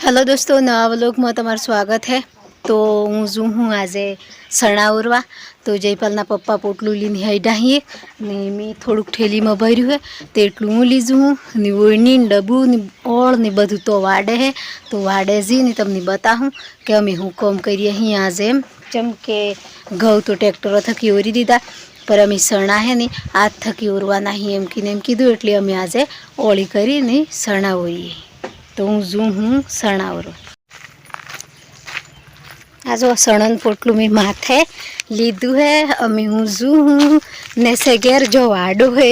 Hello दोस्तों, नवा vlog में तमाરું स्वागत है। तो हूँ जो हूँ आज सणा उरवा तो जयपालना पप्पा पोटलू लीने हेडा ही ने मैं थोड़ुंक ठेली में भर्યું है तेटलू हूँ लीजू हूँ ने ओळनी डब्बू ने ओळ ने बधुं तो वाडे है। तो वाडे जईने तमने बताऊँ कि अमे हूँ काम करीए अहीं आज एम चम के घઉં तो ट्रेक्टरो थकी ओरी दीधा पर अमे सणा है ने आज थकी ओरवाना ही एम कीधुं एटले अमे आज ओळी करीने सणा ओरीए। तो हूँ जू हूँ सणावर आज सणन पोटलू में माथे लीधु है। अमी हूँ जू हूँ ने से घेर जो वाडो है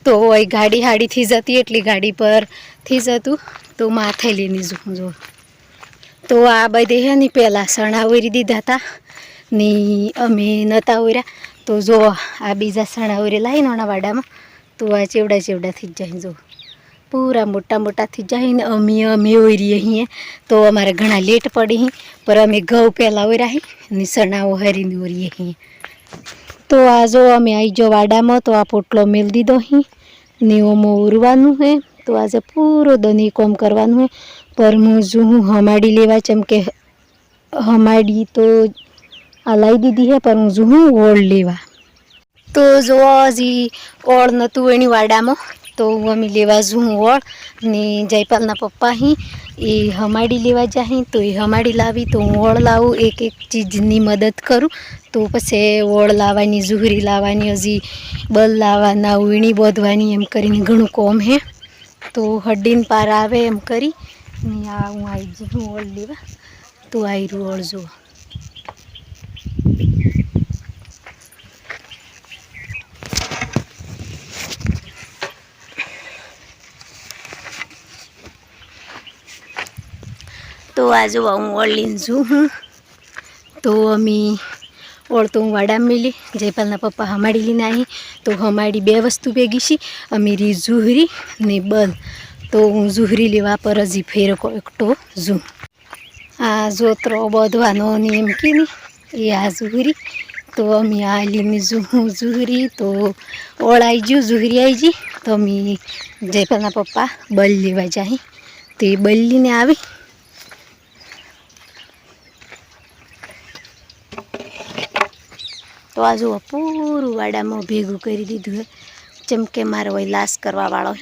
तो वही गाड़ी हाड़ी थी जाती एटली गाड़ी पर थी जतु तो माथे लीनी जू जो तो आ बधे है नी पहला सणा ओरी दीधा था नी अमे नता ओर्या तो जो आ बीजा सणा ओरेला है नाना वाडा में तो आ चेवड़ा चेवड़ा थी जाए जो पूरा मोटा मोटा थी जाए ने अमी अमी ओरीए ही तो अमारे घना लेट पड़ी ही पर अमे घઉં पहला ओर्या ही ने सणा हरीने ओरीए ही। तो आ जो अमे आई जो वाडा में तो आ पोटलो मेल दीधो ही ने ओमो ओरवानुं है। तो आज पूरो दनी काम करवानुं है पर हूँ जो हूँ हमाड़ी लेवा चमके हमाड़ी तो आ लाई दीधी है पर हूँ जो हूँ ओळ लेवा तो जो हजी ओळ नतुं एनी वाडा में तो अमी लेवा जू ओळ ने जयपालना पप्पा ही ए हमाड़ी लेवा जाही तो ए हमाड़ी लावी तो हूँ ओळ लावूँ एक एक चीजनी मदद करूँ। तो पछे ओळ लावानी जुहरी लावानी हजी बल लावाना वीणी बोधवानी एम करीने घणुं काम है। तो हड्डीन पार आवे एम करी ने आ हूँ आई जी हूँ ओळ लेवा तो आई रू ओळ जो तो आज हूँ ओळ लीने जू हूँ। तो अमी ओळ तो हूँ वाडा मिली जयपालना पप्पा हमाड़ी लीने आई तो हमाड़ी बे वस्तु भेगी सी अमी री जुहरी ने बल तो हूँ जुहरी लेवा पर हजी फेर एकटो जू आ जोतरो बोधवानो एम कीनी ए आ जुहरी तो अमी आ लीने जू हूँ जुहरी तो ओळ आई जी जुहरी आई जी तो अमी जयपालना पप्पा बल लेवा जाही तो ये बल लीने आवी। तो आज पूरू वाडा में भेगू कर दीधुं है चमके मारे वही लाश करवा वाळो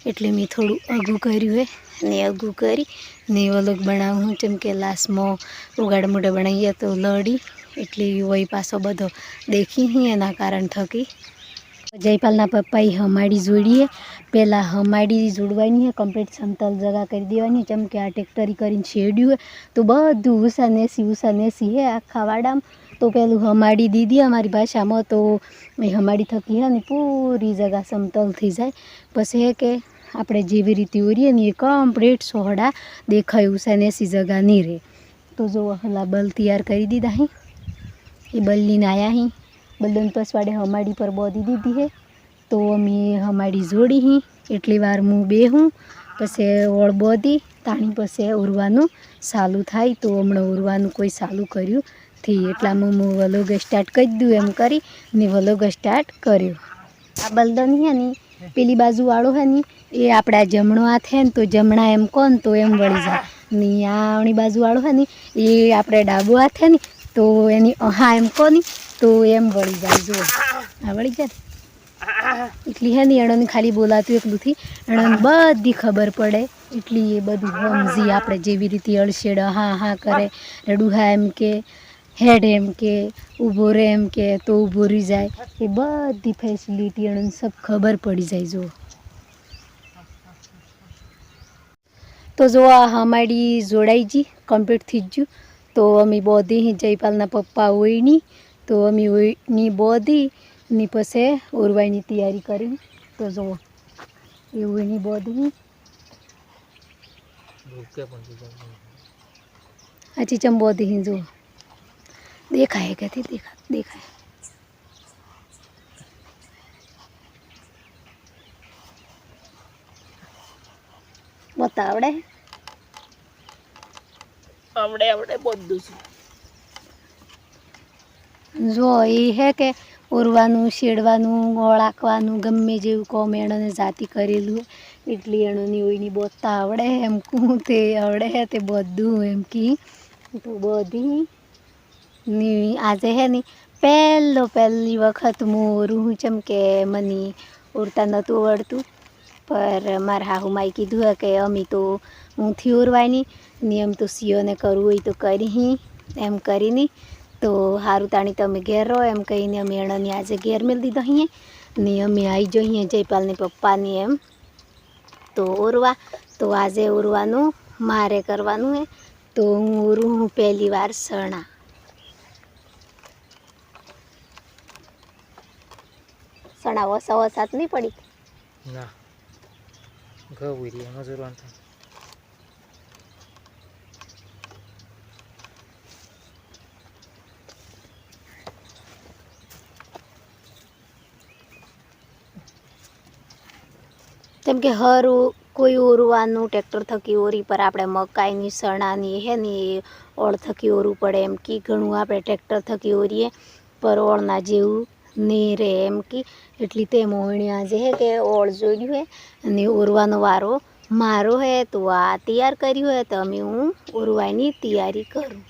एटले मैं थोड़ू अगू कर्यु है ने अगू करी ने व्लॉग बनावुं हूँ चमके लाश में उगाड़ मुड़े बनाईए तो लड़ी एटले वही पासो बधो देखी ही एना कारण थकी जयपालना पप्पा ही हमाड़ी जोड़ी है पहला हमाड़ी जोड़वानी है कम्प्लीट समतल जगह कर देवानी चमके आ ट्रेक्टरी करीने छेड्यु है तो बधुं ऊसा नेसी है आखा वाडा में। तो पहलू हमाड़ी दीदी अमारी भाषा में तो हमाड़ी थकी है ने पूरी जगह समतल थी जाए पछी है कि आपणे जेवी रीते ओरीए ने कम्प्लीट सोहड़ा देखाय ऊसा नेसी जगह नहीं रहे। तो जो हला बल तैयार कर दीधा ही ये बल लीने आया ही बलदन पसवाड़े हमाड़ी पर बोधी दीधी है। तो अमी हमाड़ी जोड़ी ही एटली वार मुँ बेहूँ पछी ओळ बोधी ताणी पछी उरवानुं चालू थाय तो हमणे उरवानुं कोई चालू कर्युं थी एटलामां मुँ व्लॉग स्टार्ट करी दूँ एम करी ने व्लॉग स्टार्ट कर्यो। आ बलदन है नी पेली बाजू वाळो है नी ए आपड़ा जमणो हाथ है तो जमणा एम कोन तो एम वળી जाए ने आनी बाजू वाळो है नी ए आपड़े डाबो हाथ है नी तो एनी अहा एम कोनी तो एम वળી जाए जो आ वળી जाए एटली है नी एणोने खाली बोलातुं एकलुं थी एणोने बधी खबर पड़े एटली ए बधुं समजी आपणे जेवी रीते अळशेड़ अहा अहा करे रडुहा एम के हेड एम के ऊभो रे एम के तो ऊभो रही जाए ये बधी फेसिलिटी एणोने सब खबर पड़ी जाए जो। तो जो आ हमारी जोड़ाई जी कम्प्लीट थी जू तो अमी बोधी ही जयपालना पप्पा ओईनी तो अमी ओईनी बोधी ने पछी ओरवानी तैयारी करी। तो जो ये ओईनी बोधी अच्छी चम बोधी ही जो देखा है कहती देखा है बता आवड़े आवड़े आवड़े बधुं जो ये है कि ओरवानुं शेड़वानुं ओळाकवानुं गमे जेवुं काम एणोने जाती करेलुं એટલી એણોની ઓયની બોતા આવડે એમ કહું તે આવડે તે બધું એમ કી તો બધી ની આજે હે ની પહેલી વખત હું ઓરું હું ચમ કે મને ઓરતા નહોતું આવડતું પર મારા હાહુમાએ કીધું હે કે અમી તો ઊંથી ઓરવાની ને એમ તો સિયોને કરવું હોય તો કરી એમ કરીને તો સારું તાણી તમે ઘેર રહો એમ કહીને અમે એણોની આજે ઘેર મેળ દીધો અહીંયા ને અમે આવી જોઈએ જયપાલની પપ્પાની એમ તો ઓરવા તો આજે ઓરવાનું મારે કરવાનું હે તો હું ઓરું હું પહેલી વાર સણા વસાત નહીં પડી ના ઘઉં એરિયા મજૂરવાન થાય કેમ કે હર કોઈ ઓરવાનું ટ્રેક્ટર થકી ઓરી પર આપણે મકાઈની સણાની હે ને એ ઓળ થકી ઓરવું પડે એમ કે ઘણું આપણે ટ્રેક્ટર થકી ઓરીએ પર ઓળના જેવું નહીં રહે એમ કે એટલી તે મોહણી આજે હે કે ઓળ જોડ્યું હે અને ઓરવાનો વારો મારો હે તો આ તૈયાર કર્યું હે તો અમે હું ઓરવાની તૈયારી કરું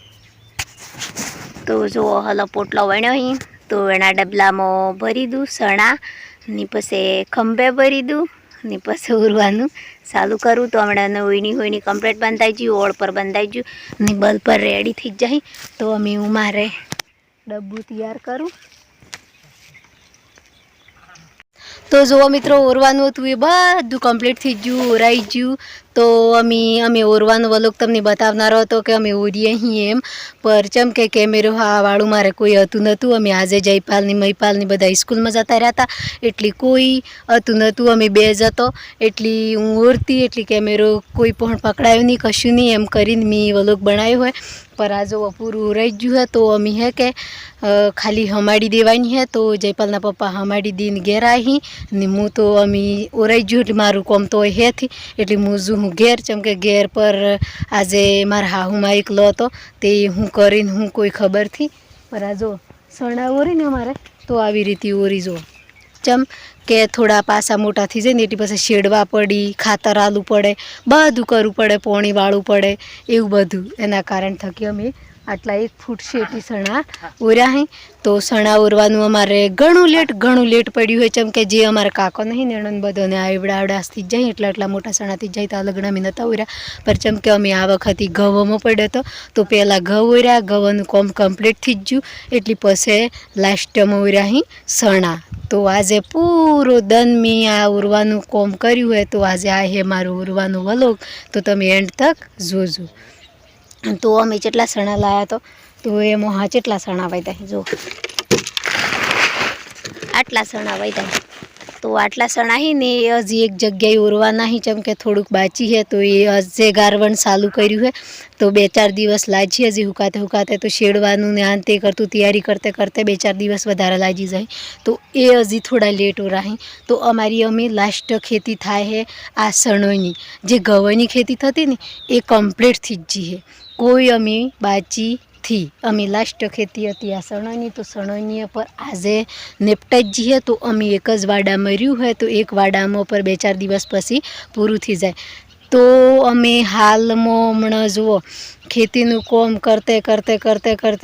તો જો હલો પોટલો વણ્યો અહીં તો એના ડબલામાં ભરી દઉં સણા ને પછી ખંભે ભરી દઉં ને પછી ઓરવાનું ચાલુ કરું તો હમણાં હોયની કમ્પ્લીટ બંધાઈ ગયું ઓળ પર બંધાઈ ગયું ને બલ્બ પર રેડી થઈ જાય તો અમે હું મારે ડબ્બું તૈયાર કરું તો જુઓ મિત્રો ઓરવાનું હતું એ બધું કમ્પ્લીટ થઈ ગયું ઓરાઈ ગયું તો અમે ઓરવાનો વલોગ તમને બતાવનારો હતો કે અમે ઓરીએ અહીં એમ પર ચમ કે કેમેરો વાળું મારે કોઈ હતું નહોતું અમે આજે જયપાલની મહિપાલની બધા સ્કૂલમાં જતા રહ્યા હતા એટલી કોઈ હતું નહોતું અમે બે જ હતો એટલી હું ઓરતી એટલી કેમેરો કોઈ પણ પકડાયો નહીં કશું નહીં એમ કરીને મેં વલોગ બનાવ્યો હોય પર આ જો પૂરું રહી ગયું હે તો અમે હે કે ખાલી હમાડી દેવાની હે તો જયપાલના પપ્પા હમાડી દઈને ઘેર આવી ને હું તો અમે ઓરાઈ ગયું એટલે મારું કોમ તો હેથી એટલે હું ઘેર ચમ કે ઘેર પર આજે મારા હાહુમાં એકલો હતો તે હું કરીને હું કોઈ ખબરથી પર આ જો સણા ઓરીને અમારે તો આવી રીતે ઓરી જો ચમ કે થોડા પાસા મોટા થઈ જાય ને એટલી પછી શેડવા પડી ખાતર આલવું પડે બધું કરવું પડે પોણી વાળવું પડે એવું બધું એના કારણ થકી અમે આટલા 1 ફૂટ શેટી સણા ઓર્યા હે તો સણા ઓરવાનું અમારે ઘણું લેટ પડ્યું હોય ચમ કે જે અમારા કાકો નહીં ને એણે બધાને આવડાથી જ જાય એટલા મોટા સણાથી જાય તો લગ્ન અમે નહોતા ઓર્યા પર ચમ કે અમે આ વખતે ઘઉંમાં પડ્યો તો પહેલાં ઘઉં ઓર્યા ઘઉંનું કોમ કમ્પ્લીટ થઈ જ ગયું એટલી પછી લાસ્ટમાં ઓર્યા અહીં સણા તો આજે પૂરો દન મેં આ ઓરવાનું કોમ કર્યું હોય તો આજે આ હે મારું ઓરવાનું વલોગ તો તમે એન્ડ તક જોજો તો અમે જેટલા સણા લાવ્યા તો એમાં હા જેટલા સણા વાગ્યા જો આટલા સણા વાગ્યા તો આટલા સણા હી ને હજી એક જગ્યાએ ઓરવાના હી ચમ કે થોડુંક બાચી હે તો એ હજે ગારવણ ચાલુ કર્યું હે તો 2-4 દિવસ લાગી હજી હુકાતે તો શેડવાનું ને આંતે કરતું તૈયારી કરતે 2-4 દિવસ વધારે લાગી જાય તો એ હજી થોડા લેટ ઓરાહી તો અમારી અમે લાસ્ટ ખેતી થાય હે આ સણોની જે ઘઉંની ખેતી થતી ને એ કમ્પ્લીટ થઈ જ હે કોઈ અમે બાચી થી અમે લાસ્ટ ખેતી હતી આ સણોની તો સણોની પર આજે નેપટાઈ જઈએ તો અમે એક જ વાડામાં રહ્યું હોય તો એક વાડામાં પર 2-4 દિવસ પછી પૂરું થઈ જાય તો અમે હાલમાં હમણાં જુઓ ખેતીનું કોમ કરતે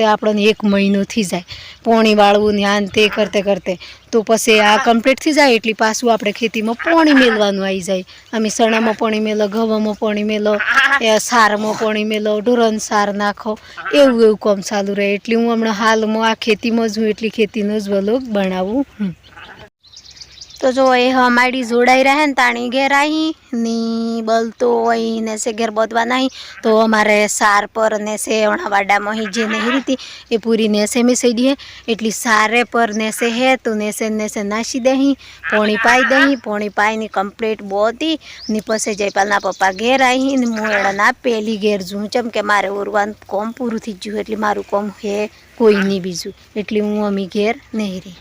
આપણને 1 મહિનો થઈ જાય પોણી વાળવું ને આન તે કરતે તો પછી આ કમ્પ્લીટ થઈ જાય એટલે પાછું આપણે ખેતીમાં પોણી મેળવાનું આવી જાય અમે સણામાં પોણી મેલો ઘઉંમાં પોણી મેલો સારમાં પોણી મેલો ઢોરણ સાર નાખો એવું કામ ચાલુ રહે એટલે હું હમણાં હાલમાં આ ખેતીમાં જ હું એટલી ખેતીનો જ વલોગ બનાવું તો જો એ હમાડી જોડાઈ રહે ને તાણી ઘેર આવી ની બલતો હોય ને સે ઘેર બધવા નહીં તો અમારે સાર પર ને સે વાડામાં હી જે નહીં રીતી એ પૂરી નેસે મિસાઈ દે એટલી સારે પર નેસે હે તો નેસે નાસી દહીં પોણી પાઈને કમ્પ્લીટ બોતી ને પછી જયપાલના પપ્પા ઘેર આવી ને હું એના પહેલી ઘેર જઉં ચમ કે મારે ઓરવાનું કોમ પૂરું થઈ ગયું એટલે મારું કોમ હે કોઈ નહીં બીજું એટલે હું અમી ઘેર નહીં રહી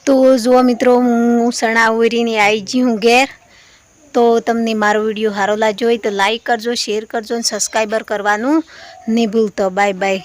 તો જો મિત્રો હું સણા ઓરીને આવી જી હું ઘેર તો તમને મારો વિડીયો સારો લાગ્યો હોય તો લાઈક કરજો શેર કરજો અને સબસ્ક્રાઈબર કરવાનું નહીં ભૂલતો બાય બાય